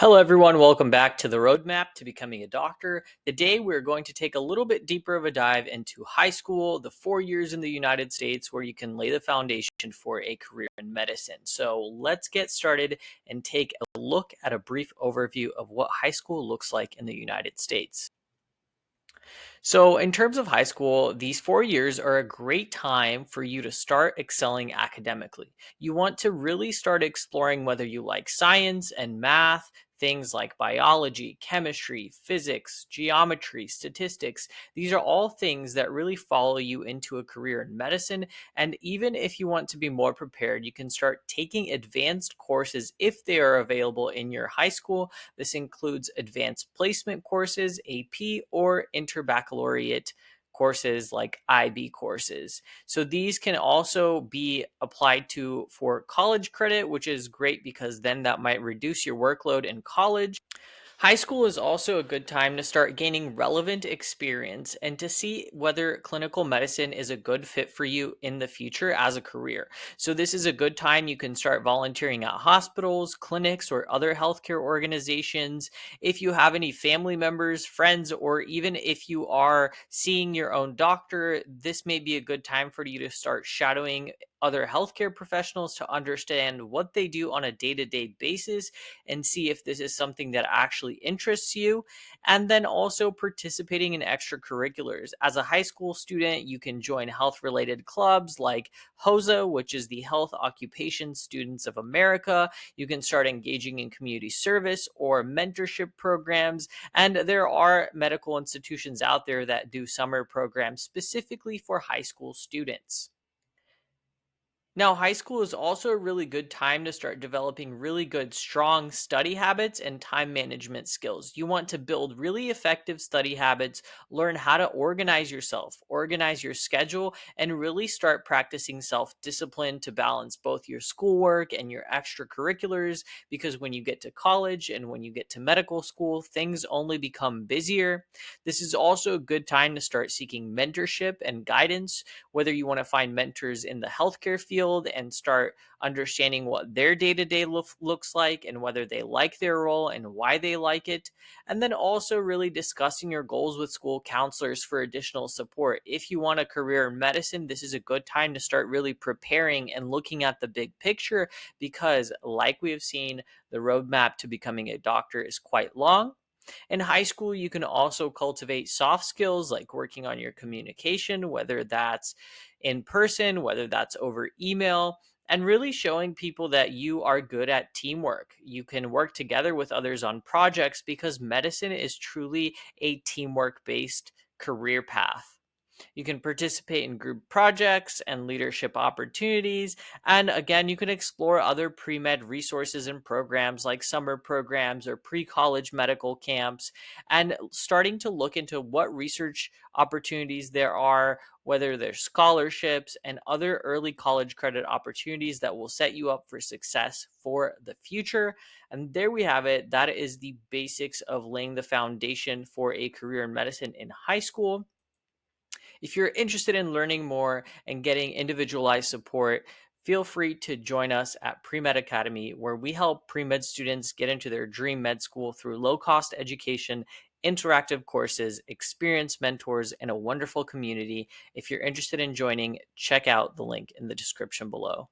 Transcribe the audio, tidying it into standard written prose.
Hello, everyone. Welcome back to the Roadmap to Becoming a Doctor. Today, we're going to take a little bit deeper of a dive into high school, the 4 years in the United States, where you can lay the foundation for a career in medicine. So, let's get started and take a look at a brief overview of what high school looks like in the United States. So, in terms of high school, these 4 years are a great time for you to start excelling academically. You want to really start exploring whether you like science and math, things like biology, chemistry, physics, geometry, statistics. These are all things that really follow you into a career in medicine. And even if you want to be more prepared, you can start taking advanced courses if they are available in your high school. This includes advanced placement courses, AP, or interbaccalaureate courses like IB courses. So these can also be applied to for college credit, which is great because then that might reduce your workload in college. High school is also a good time to start gaining relevant experience and to see whether clinical medicine is a good fit for you in the future as a career. So, this is a good time you can start volunteering at hospitals, clinics, or other healthcare organizations. If you have any family members, friends, or even if you are seeing your own doctor, this may be a good time for you to start shadowing other healthcare professionals to understand what they do on a day to day basis and see if this is something that actually interests you. And then also participating in extracurriculars. As a high school student, you can join health related clubs like HOSA, which is the Health Occupation Students of America. You can start engaging in community service or mentorship programs. And there are medical institutions out there that do summer programs specifically for high school students. Now, high school is also a really good time to start developing really good, strong study habits and time management skills. You want to build really effective study habits, learn how to organize yourself, organize your schedule, and really start practicing self discipline to balance both your schoolwork and your extracurriculars. Because when you get to college and when you get to medical school, things only become busier. This is also a good time to start seeking mentorship and guidance, whether you want to find mentors in the healthcare field and start understanding what their day to day looks like and whether they like their role and why they like it. And then also really discussing your goals with school counselors for additional support. If you want a career in medicine, this is a good time to start really preparing and looking at the big picture because, like we have seen, the roadmap to becoming a doctor is quite long. In high school, you can also cultivate soft skills like working on your communication, whether that's in person, whether that's over email, and really showing people that you are good at teamwork. You can work together with others on projects because medicine is truly a teamwork based career path. You can participate in group projects and leadership opportunities. And again, you can explore other pre med resources and programs like summer programs or pre college medical camps, and starting to look into what research opportunities there are, whether there's scholarships and other early college credit opportunities that will set you up for success for the future. And there we have it. That is the basics of laying the foundation for a career in medicine in high school. If you're interested in learning more and getting individualized support, feel free to join us at Premed Academy, where we help pre-med students get into their dream med school through low-cost education, interactive courses, experienced mentors, and a wonderful community. If you're interested in joining, check out the link in the description below.